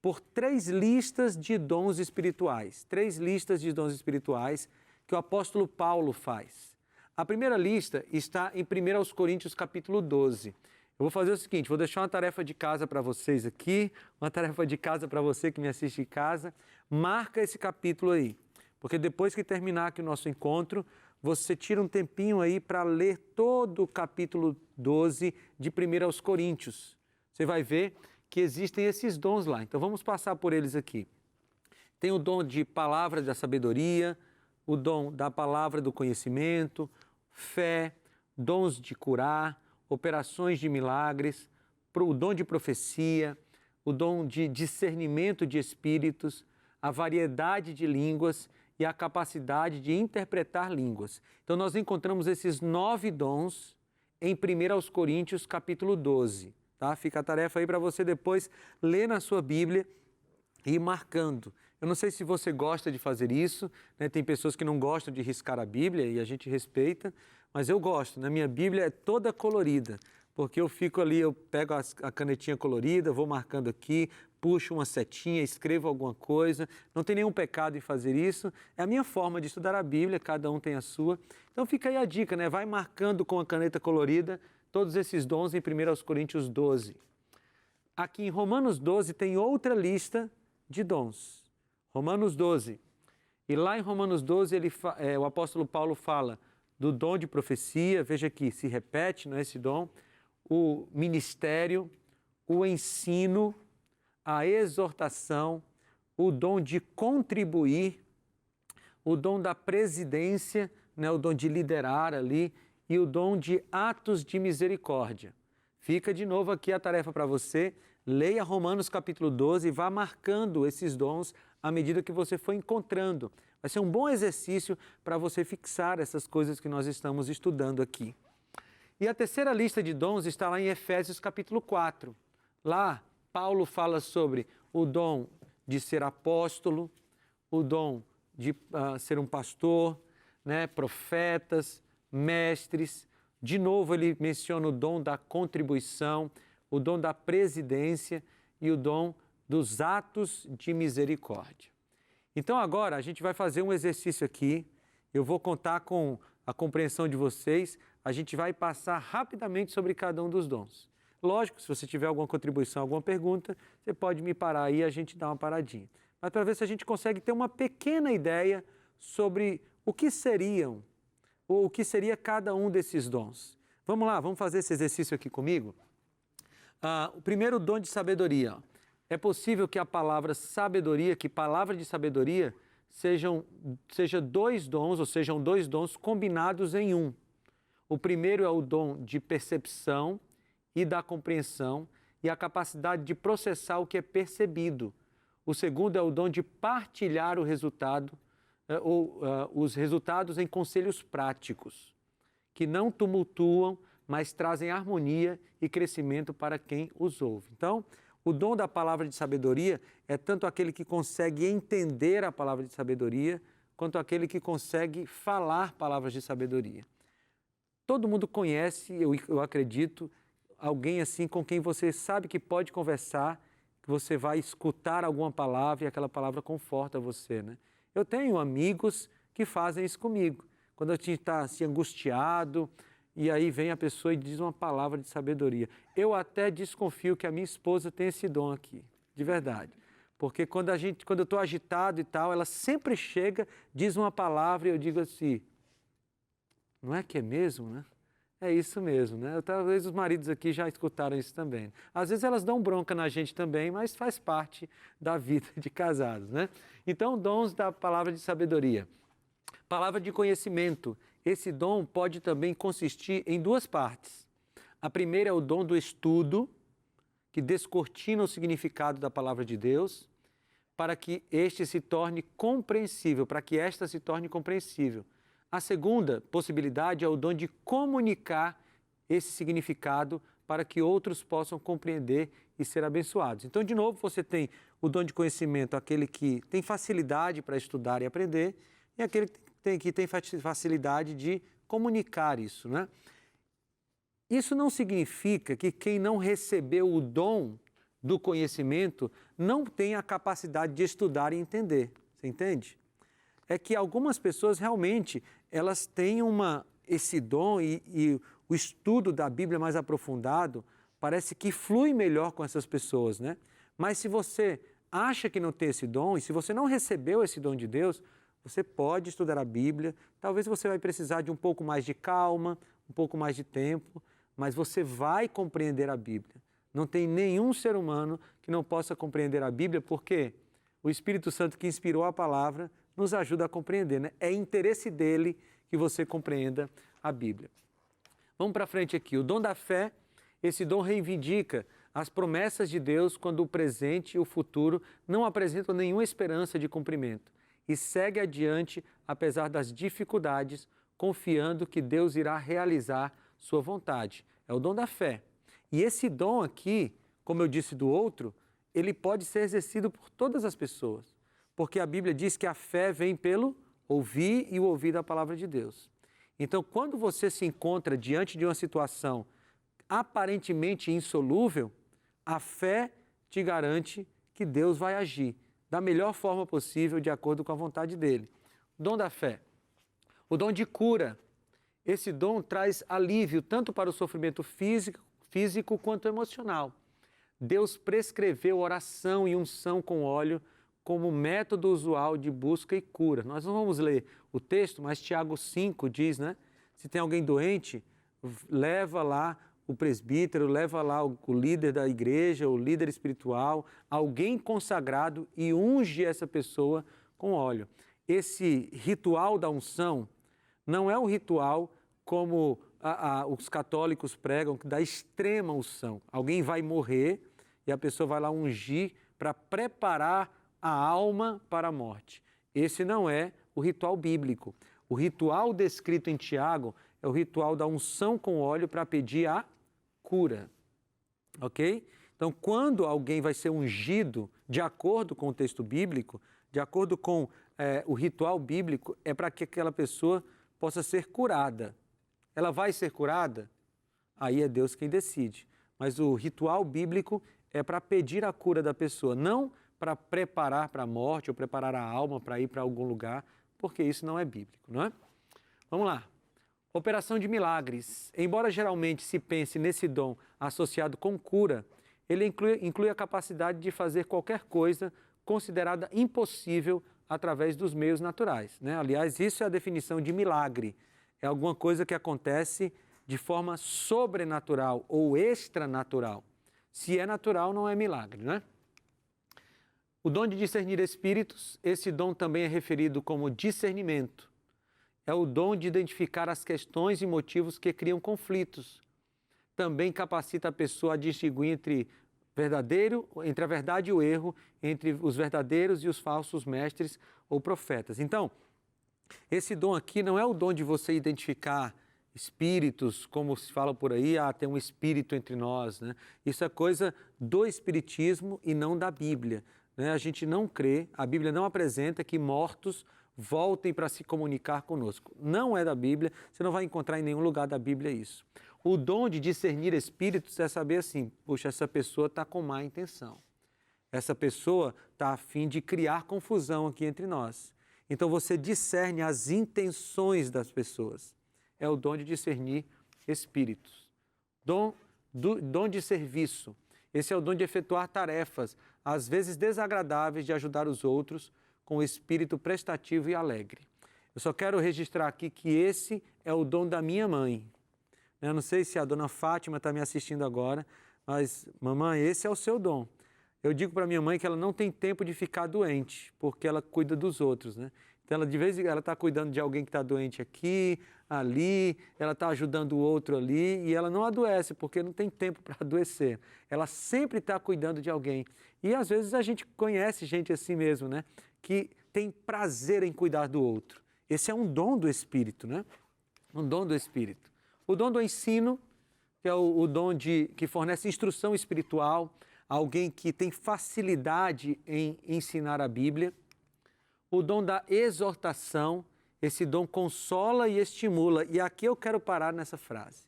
por 3 listas de dons espirituais, 3 listas de dons espirituais que o apóstolo Paulo faz. A primeira lista está em 1 Coríntios capítulo 12. Eu vou fazer o seguinte, vou deixar uma tarefa de casa para vocês aqui, uma tarefa de casa para você que me assiste em casa. Marca esse capítulo aí, porque depois que terminar aqui o nosso encontro, você tira um tempinho aí para ler todo o capítulo 12 de 1 Coríntios. Você vai ver que existem esses dons lá, então vamos passar por eles aqui. Tem o dom de palavra da sabedoria, o dom da palavra do conhecimento, fé, dons de curar, operações de milagres, o dom de profecia, o dom de discernimento de espíritos, a variedade de línguas e a capacidade de interpretar línguas. Então nós encontramos esses 9 dons em 1 Coríntios capítulo 12. Tá? Fica a tarefa aí para você depois ler na sua Bíblia e ir marcando. Eu não sei se você gosta de fazer isso, né? Tem pessoas que não gostam de riscar a Bíblia e a gente respeita, mas eu gosto, né? Minha Bíblia é toda colorida, porque eu fico ali, eu pego a canetinha colorida, vou marcando aqui, puxo uma setinha, escrevo alguma coisa, não tem nenhum pecado em fazer isso, é a minha forma de estudar a Bíblia, cada um tem a sua. Então fica aí a dica, né? Vai marcando com a caneta colorida todos esses dons em 1 Coríntios 12. Aqui em Romanos 12 tem outra lista de dons. Romanos 12. E lá em Romanos 12 o apóstolo Paulo fala do dom de profecia, veja aqui, se repete, não é esse dom, o ministério, o ensino, a exortação, o dom de contribuir, o dom da presidência, né, o dom de liderar ali, e o dom de atos de misericórdia. Fica de novo aqui a tarefa para você, leia Romanos capítulo 12 e vá marcando esses dons à medida que você for encontrando. Vai ser um bom exercício para você fixar essas coisas que nós estamos estudando aqui. E a terceira lista de dons está lá em Efésios capítulo 4. Lá, Paulo fala sobre o dom de ser apóstolo, o dom de ser um pastor, né, profetas, mestres. De novo, ele menciona o dom da contribuição, o dom da presidência e o dom dos atos de misericórdia. Então agora a gente vai fazer um exercício aqui, eu vou contar com a compreensão de vocês, a gente vai passar rapidamente sobre cada um dos dons. Lógico, se você tiver alguma contribuição, alguma pergunta, você pode me parar aí e a gente dá uma paradinha. Mas para ver se a gente consegue ter uma pequena ideia sobre o que seriam o que seria cada um desses dons. Vamos lá, vamos fazer esse exercício aqui comigo? O primeiro dom de sabedoria. É possível que a palavra sabedoria, que palavra de sabedoria, sejam dois dons combinados em um. O primeiro é o dom de percepção e da compreensão e a capacidade de processar o que é percebido. O segundo é o dom de partilhar o resultado, os resultados em conselhos práticos, que não tumultuam, mas trazem harmonia e crescimento para quem os ouve. Então, o dom da palavra de sabedoria é tanto aquele que consegue entender a palavra de sabedoria, quanto aquele que consegue falar palavras de sabedoria. Todo mundo conhece, eu acredito, alguém assim com quem você sabe que pode conversar, que você vai escutar alguma palavra e aquela palavra conforta você, né? Eu tenho amigos que fazem isso comigo. Quando a gente está assim, angustiado, e aí vem a pessoa e diz uma palavra de sabedoria. Eu até desconfio que a minha esposa tem esse dom aqui, de verdade. Porque quando eu estou agitado e tal, ela sempre chega, diz uma palavra e eu digo assim, não é que é mesmo, né? É isso mesmo, né? Talvez os maridos aqui já escutaram isso também. Às vezes elas dão bronca na gente também, mas faz parte da vida de casados, né? Então, dons da palavra de sabedoria. Palavra de conhecimento. Esse dom pode também consistir em duas partes. A primeira é o dom do estudo, que descortina o significado da palavra de Deus, para que este se torne compreensível, para que esta se torne compreensível. A segunda possibilidade é o dom de comunicar esse significado para que outros possam compreender e ser abençoados. Então, de novo, você tem o dom de conhecimento, aquele que tem facilidade para estudar e aprender, e aquele que tem facilidade de comunicar isso, né? Isso não significa que quem não recebeu o dom do conhecimento não tem a capacidade de estudar e entender. Você entende? É que algumas pessoas realmente elas têm esse dom e o estudo da Bíblia mais aprofundado parece que flui melhor com essas pessoas, né? Mas se você acha que não tem esse dom e se você não recebeu esse dom de Deus, você pode estudar a Bíblia, talvez você vai precisar de um pouco mais de calma, um pouco mais de tempo, mas você vai compreender a Bíblia. Não tem nenhum ser humano que não possa compreender a Bíblia, porque o Espírito Santo que inspirou a palavra nos ajuda a compreender, né? É interesse dele que você compreenda a Bíblia. Vamos para frente aqui. O dom da fé, esse dom reivindica as promessas de Deus quando o presente e o futuro não apresentam nenhuma esperança de cumprimento e segue adiante apesar das dificuldades, confiando que Deus irá realizar sua vontade. É o dom da fé. E esse dom aqui, como eu disse do outro, ele pode ser exercido por todas as pessoas. Porque a Bíblia diz que a fé vem pelo ouvir e o ouvir da palavra de Deus. Então, quando você se encontra diante de uma situação aparentemente insolúvel, a fé te garante que Deus vai agir da melhor forma possível, de acordo com a vontade dele. O dom da fé. O dom de cura. Esse dom traz alívio tanto para o sofrimento físico quanto emocional. Deus prescreveu oração e unção com óleo como método usual de busca e cura. Nós não vamos ler o texto, mas Tiago 5 diz, né? Se tem alguém doente, leva lá o presbítero, leva lá o líder da igreja, o líder espiritual, alguém consagrado e unge essa pessoa com óleo. Esse ritual da unção não é um ritual como os católicos pregam, da extrema unção. Alguém vai morrer e a pessoa vai lá ungir para preparar a alma para a morte. Esse não é o ritual bíblico. O ritual descrito em Tiago é o ritual da unção com óleo para pedir a cura. Ok? Então, quando alguém vai ser ungido, de acordo com o texto bíblico, de acordo com o ritual bíblico, é para que aquela pessoa possa ser curada. Ela vai ser curada? Aí é Deus quem decide. Mas o ritual bíblico é para pedir a cura da pessoa, não para preparar para a morte ou preparar a alma para ir para algum lugar, porque isso não é bíblico, não é? Vamos lá. Operação de milagres. Embora geralmente se pense nesse dom associado com cura, ele inclui a capacidade de fazer qualquer coisa considerada impossível através dos meios naturais, né? Aliás, isso é a definição de milagre. é alguma coisa que acontece de forma sobrenatural ou extranatural. Se é natural, não é milagre, né? O dom de discernir espíritos, esse dom também é referido como discernimento. É o dom de identificar as questões e motivos que criam conflitos. Também capacita a pessoa a distinguir entre a verdade e o erro, entre os verdadeiros e os falsos mestres ou profetas. Então, esse dom aqui não é o dom de você identificar espíritos, como se fala por aí, tem um espírito entre nós, né? Isso é coisa do espiritismo e não da Bíblia, né? A gente não crê, a Bíblia não apresenta que mortos voltem para se comunicar conosco. Não é da Bíblia, você não vai encontrar em nenhum lugar da Bíblia isso. O dom de discernir espíritos é saber assim, puxa, essa pessoa está com má intenção. Essa pessoa está a fim de criar confusão aqui entre nós. Então você discerne as intenções das pessoas. É o dom de discernir espíritos. Dom de serviço. Esse é o dom de efetuar tarefas, às vezes desagradáveis, de ajudar os outros com o espírito prestativo e alegre. Eu só quero registrar aqui que esse é o dom da minha mãe. Eu não sei se a dona Fátima está me assistindo agora, mas, mamãe, esse é o seu dom. Eu digo para minha mãe que ela não tem tempo de ficar doente, porque ela cuida dos outros, né? Então, ela, de vez em quando, ela está cuidando de alguém que está doente aqui, ali, ela está ajudando o outro ali, e ela não adoece, porque não tem tempo para adoecer. Ela sempre está cuidando de alguém. E, às vezes, a gente conhece gente assim mesmo, né? Que tem prazer em cuidar do outro. Esse é um dom do Espírito, né? Um dom do Espírito. O dom do ensino, que é o dom que fornece instrução espiritual, alguém que tem facilidade em ensinar a Bíblia. O dom da exortação, esse dom consola e estimula. E aqui eu quero parar nessa frase.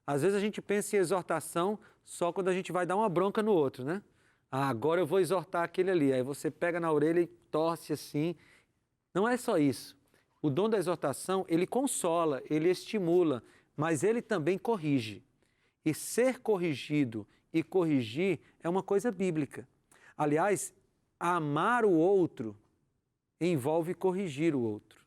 Às vezes a gente pensa em exortação só quando a gente vai dar uma bronca no outro, né? Agora eu vou exortar aquele ali. Aí você pega na orelha e torce assim. Não é só isso. O dom da exortação, ele consola, ele estimula, mas ele também corrige. E ser corrigido e corrigir é uma coisa bíblica. Aliás, amar o outro envolve corrigir o outro.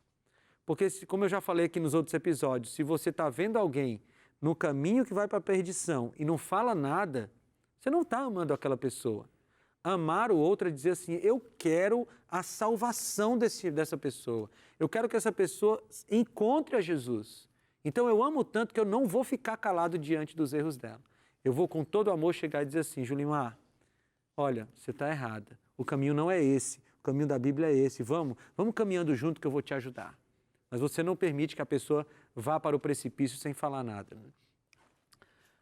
Porque, como eu já falei aqui nos outros episódios, se você está vendo alguém no caminho que vai para a perdição e não fala nada, você não está amando aquela pessoa. Amar o outro é dizer assim, eu quero a salvação dessa pessoa. Eu quero que essa pessoa encontre a Jesus. Então eu amo tanto que eu não vou ficar calado diante dos erros dela. Eu vou com todo amor chegar e dizer assim, Julimar, olha, você está errada. O caminho não é esse. O caminho da Bíblia é esse. Vamos caminhando junto que eu vou te ajudar. Mas você não permite que a pessoa vá para o precipício sem falar nada.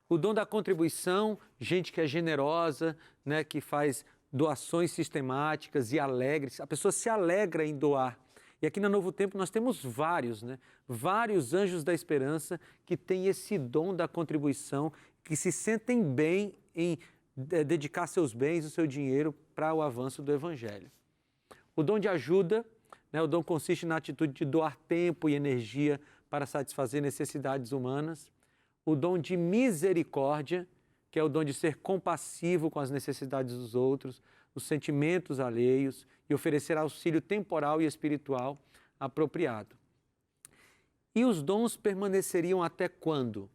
O dom da contribuição, gente que é generosa, né, que faz doações sistemáticas e alegres. A pessoa se alegra em doar. E aqui na Novo Tempo nós temos vários, né? Vários anjos da esperança que têm esse dom da contribuição, que se sentem bem em dedicar seus bens, o seu dinheiro para o avanço do Evangelho. O dom de ajuda, né? O dom consiste na atitude de doar tempo e energia para satisfazer necessidades humanas. O dom de misericórdia, que é o dom de ser compassivo com as necessidades dos outros, os sentimentos alheios e oferecer auxílio temporal e espiritual apropriado. E os dons permaneceriam até quando?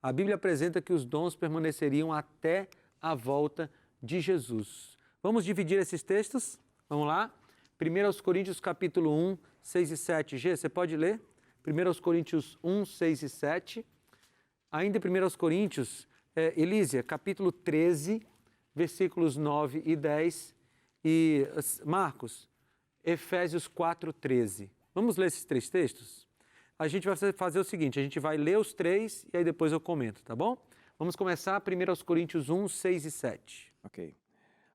A Bíblia apresenta que os dons permaneceriam até a volta de Jesus. Vamos dividir esses textos? Vamos lá? 1 Coríntios capítulo 1, 6 e 7. G, você pode ler? 1 Coríntios 1, 6 e 7. Ainda em 1 Coríntios, Elísia, capítulo 13, versículos 9 e 10. E Marcos, Efésios 4, 13. Vamos ler esses três textos? A gente vai fazer o seguinte, a gente vai ler os três e aí depois eu comento, tá bom? Vamos começar 1 Coríntios 1, 6 e 7. Ok.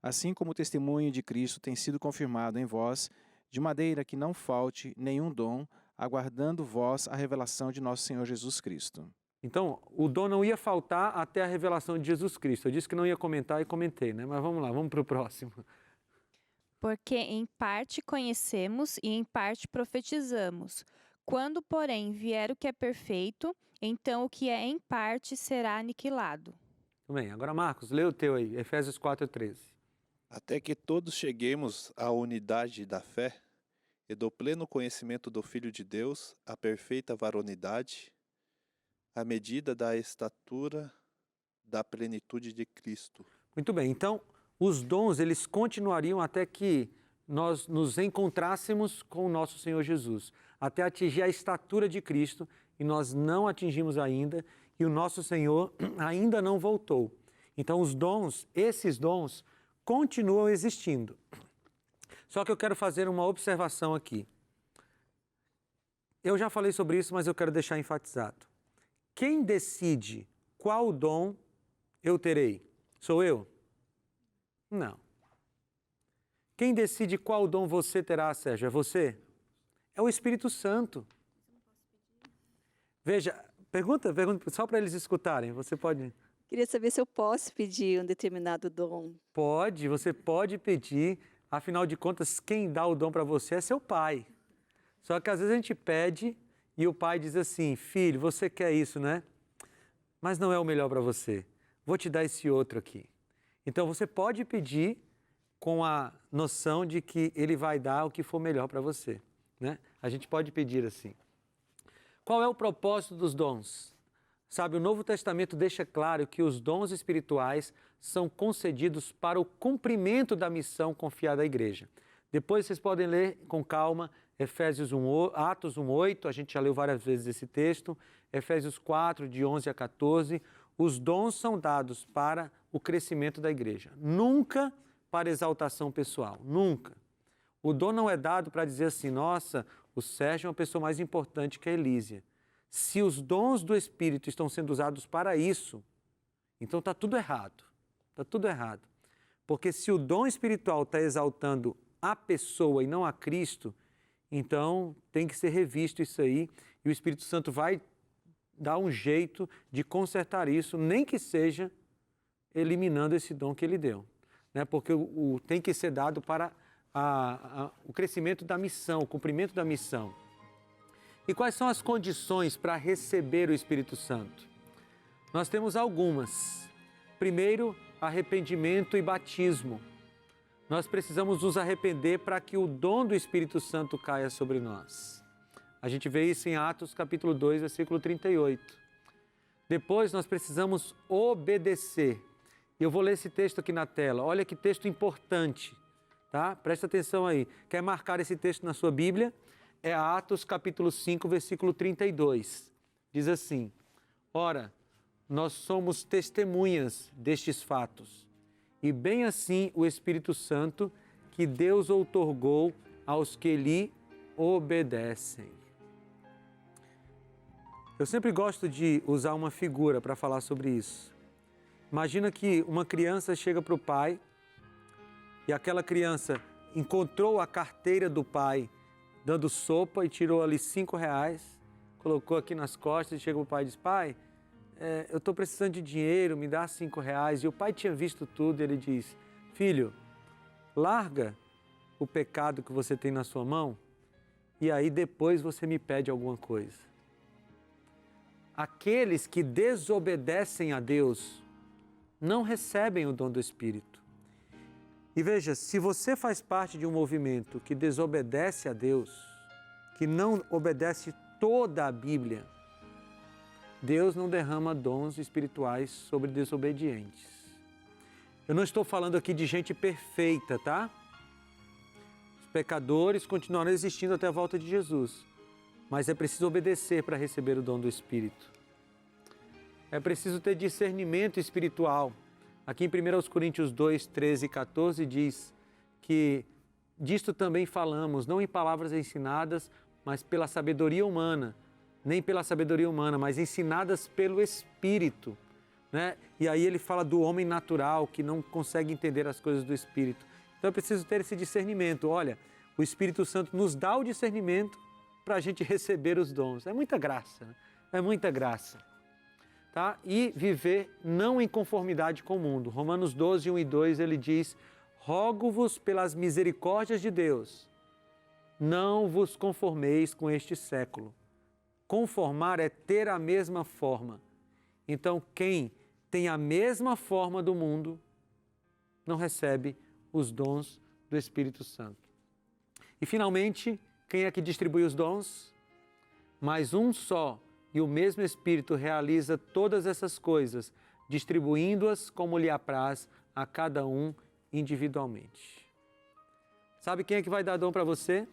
Assim como o testemunho de Cristo tem sido confirmado em vós, de maneira que não falte nenhum dom, aguardando vós a revelação de nosso Senhor Jesus Cristo. Então, o dom não ia faltar até a revelação de Jesus Cristo. Eu disse que não ia comentar e comentei, né? Mas vamos lá, vamos para o próximo. Porque em parte conhecemos e em parte profetizamos. Quando, porém, vier o que é perfeito, então o que é em parte será aniquilado. Tudo bem, agora Marcos, lê o teu aí, Efésios 4, 13. Até que todos cheguemos à unidade da fé e do pleno conhecimento do Filho de Deus, a perfeita varonidade, à medida da estatura da plenitude de Cristo. Muito bem, então os dons eles continuariam até que nós nos encontrássemos com o nosso Senhor Jesus, até atingir a estatura de Cristo, e nós não atingimos ainda, e o nosso Senhor ainda não voltou. Então os dons, esses dons, continuam existindo. Só que eu quero fazer uma observação aqui. Eu já falei sobre isso, mas eu quero deixar enfatizado. Quem decide qual dom eu terei? Sou eu? Não. Quem decide qual dom você terá, Sérgio? É você? É o Espírito Santo. Veja, pergunta só para eles escutarem. Você pode... Queria saber se eu posso pedir um determinado dom. Pode, você pode pedir. Afinal de contas, quem dá o dom para você é seu pai. Só que às vezes a gente pede e o pai diz assim: filho, você quer isso, né? Mas não é o melhor para você. Vou te dar esse outro aqui. Então você pode pedir com a noção de que ele vai dar o que for melhor para você, né? A gente pode pedir assim. Qual é o propósito dos dons? Sabe, o Novo Testamento deixa claro que os dons espirituais são concedidos para o cumprimento da missão confiada à igreja. Depois vocês podem ler com calma Atos 1:8, a gente já leu várias vezes esse texto, Efésios 4, de 11 a 14. Os dons são dados para o crescimento da igreja, nunca para exaltação pessoal, nunca. O dom não é dado para dizer assim: nossa, o Sérgio é uma pessoa mais importante que a Elísia. Se os dons do Espírito estão sendo usados para isso, então está tudo errado. Está tudo errado. Porque se o dom espiritual está exaltando a pessoa e não a Cristo, então tem que ser revisto isso aí, e o Espírito Santo vai dar um jeito de consertar isso, nem que seja eliminando esse dom que ele deu, né? Porque tem que ser dado para o crescimento da missão, o cumprimento da missão. E quais são as condições para receber o Espírito Santo? Nós temos algumas. Primeiro, arrependimento e batismo. Nós precisamos nos arrepender para que o dom do Espírito Santo caia sobre nós. A gente vê isso em Atos capítulo 2, versículo 38. Depois nós precisamos obedecer. E eu vou ler esse texto aqui na tela. Olha que texto importante, tá? Presta atenção aí. Quer marcar esse texto na sua Bíblia? É Atos capítulo 5, versículo 32. Diz assim: ora, nós somos testemunhas destes fatos, e bem assim o Espírito Santo que Deus outorgou aos que lhe obedecem. Eu sempre gosto de usar uma figura para falar sobre isso. Imagina que uma criança chega para o pai e aquela criança encontrou a carteira do pai dando sopa e tirou ali R$5, colocou aqui nas costas e chega para o pai e diz: pai, eu estou precisando de dinheiro, me dá R$5. E o pai tinha visto tudo e ele diz: filho, larga o pecado que você tem na sua mão e aí depois você me pede alguma coisa. Aqueles que desobedecem a Deus não recebem o dom do Espírito. E veja, se você faz parte de um movimento que desobedece a Deus, que não obedece toda a Bíblia, Deus não derrama dons espirituais sobre desobedientes. Eu não estou falando aqui de gente perfeita, tá? Os pecadores continuarão existindo até a volta de Jesus, mas é preciso obedecer para receber o dom do Espírito. É preciso ter discernimento espiritual. Aqui em 1 Coríntios 2, 13 e 14 diz que disto também falamos, não em palavras ensinadas, mas pela sabedoria humana, nem pela sabedoria humana, mas ensinadas pelo Espírito, né? E aí ele fala do homem natural, que não consegue entender as coisas do Espírito. Então é preciso ter esse discernimento. Olha, o Espírito Santo nos dá o discernimento para a gente receber os dons. É muita graça, né? É muita graça. Tá? E viver não em conformidade com o mundo. Romanos 12, 1 e 2, ele diz: rogo-vos pelas misericórdias de Deus, não vos conformeis com este século. Conformar é ter a mesma forma. Então, quem tem a mesma forma do mundo, não recebe os dons do Espírito Santo. E, finalmente, Quem é que distribui os dons? Mas um só e o mesmo Espírito realiza todas essas coisas, distribuindo-as como lhe apraz a cada um individualmente. Sabe quem é que vai dar dom para você?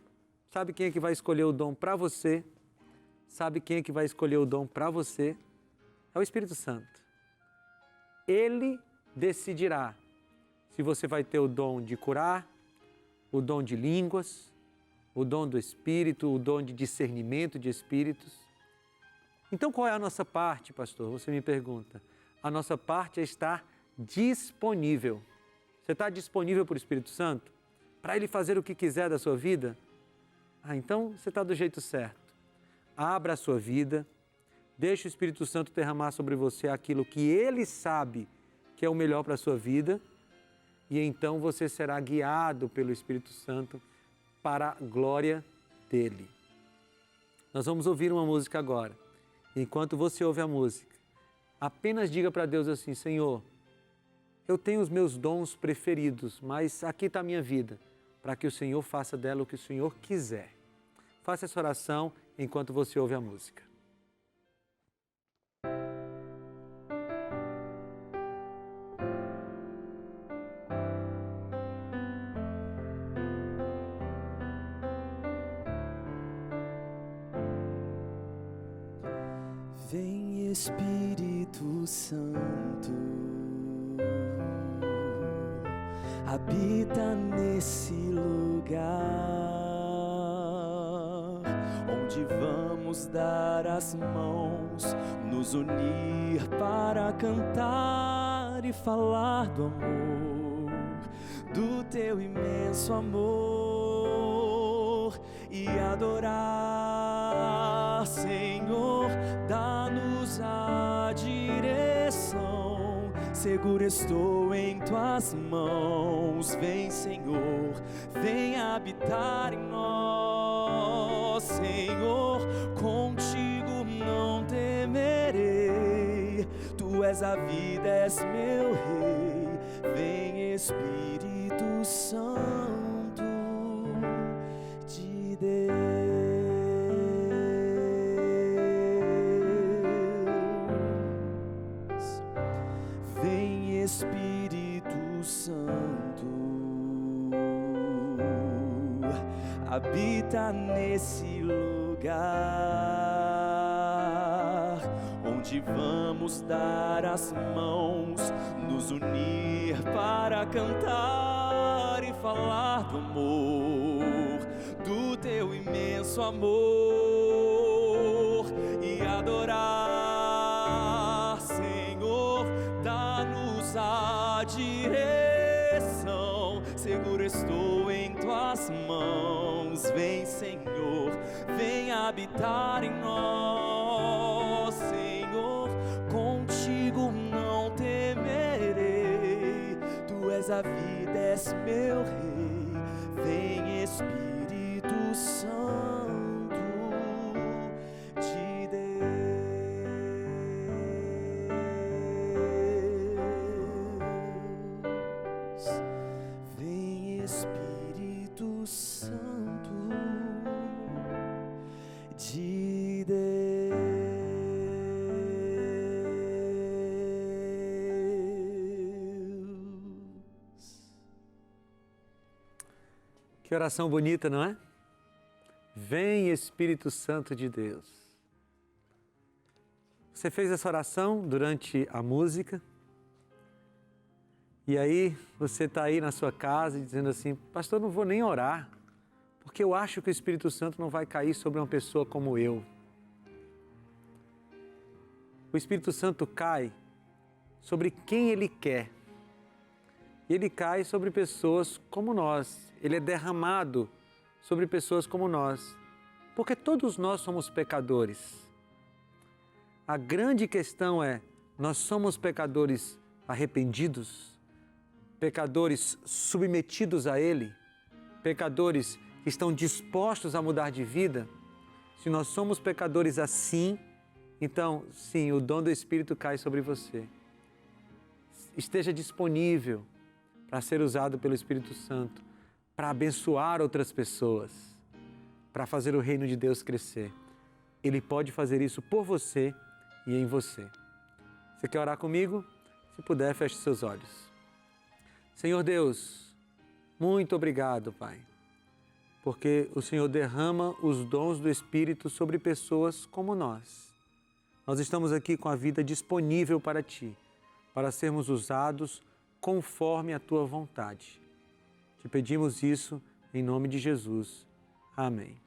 Sabe quem é que vai escolher o dom para você? Sabe quem é que vai escolher o dom para você? É o Espírito Santo. Ele decidirá se você vai ter o dom de curar, o dom de línguas, o dom do Espírito, o dom de discernimento de espíritos. Então qual é a nossa parte, pastor? Você me pergunta. A nossa parte é estar disponível. Você está disponível para o Espírito Santo? Para Ele fazer o que quiser da sua vida? Então você está do jeito certo. Abra a sua vida, deixe o Espírito Santo derramar sobre você aquilo que Ele sabe que é o melhor para a sua vida, e então você será guiado pelo Espírito Santo para a glória dEle. Nós vamos ouvir uma música agora. Enquanto você ouve a música, apenas diga para Deus assim: Senhor, eu tenho os meus dons preferidos, mas aqui está a minha vida, para que o Senhor faça dela o que o Senhor quiser. Faça essa oração enquanto você ouve a música. Vem Espírito Santo, habita nesse lugar, onde vamos dar as mãos, nos unir para cantar e falar do amor, do teu imenso amor e adorar, Senhor, dá-nos a direção. Seguro estou em tuas mãos. Vem, Senhor, vem habitar em nós. Senhor, contigo não temerei. Tu és a vida, és meu Rei. Vem, Espírito Santo de Deus. Vem, Espírito Santo, habita nesse lugar, onde vamos dar as mãos, nos unir para cantar e falar do amor, do teu imenso amor e adorar, Senhor, dá-nos a direção. Seguro estou em tuas mãos. Vem, Senhor, vem habitar em nós. Senhor, contigo não temerei. Tu és a vida, és meu Rei. Vem, Espírito Santo de Deus. Vem, Espírito Santo de Deus. Que oração bonita, não é? Vem, Espírito Santo de Deus. Você fez essa oração durante a música, e aí você está aí na sua casa dizendo assim: pastor, não vou nem orar, porque eu acho que o Espírito Santo não vai cair sobre uma pessoa como eu. O Espírito Santo cai sobre quem Ele quer. E Ele cai sobre pessoas como nós. Ele é derramado sobre pessoas como nós. Porque todos nós somos pecadores. A grande questão é: nós somos pecadores arrependidos? Pecadores submetidos a Ele? Pecadores que estão dispostos a mudar de vida? Se nós somos pecadores assim, então, sim, o dom do Espírito cai sobre você. Esteja disponível para ser usado pelo Espírito Santo, para abençoar outras pessoas, para fazer o reino de Deus crescer. Ele pode fazer isso por você e em você. Você quer orar comigo? Se puder, feche seus olhos. Senhor Deus, muito obrigado, Pai, porque o Senhor derrama os dons do Espírito sobre pessoas como nós. Nós estamos aqui com a vida disponível para Ti, para sermos usados conforme a Tua vontade. Te pedimos isso em nome de Jesus. Amém.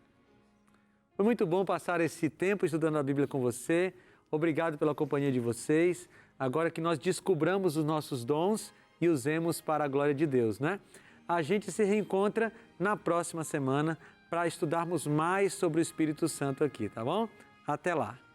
Foi muito bom passar esse tempo estudando a Bíblia com você. Obrigado pela companhia de vocês. Agora que nós descobramos os nossos dons e usemos para a glória de Deus, né? A gente se reencontra na próxima semana para estudarmos mais sobre o Espírito Santo aqui, tá bom? Até lá!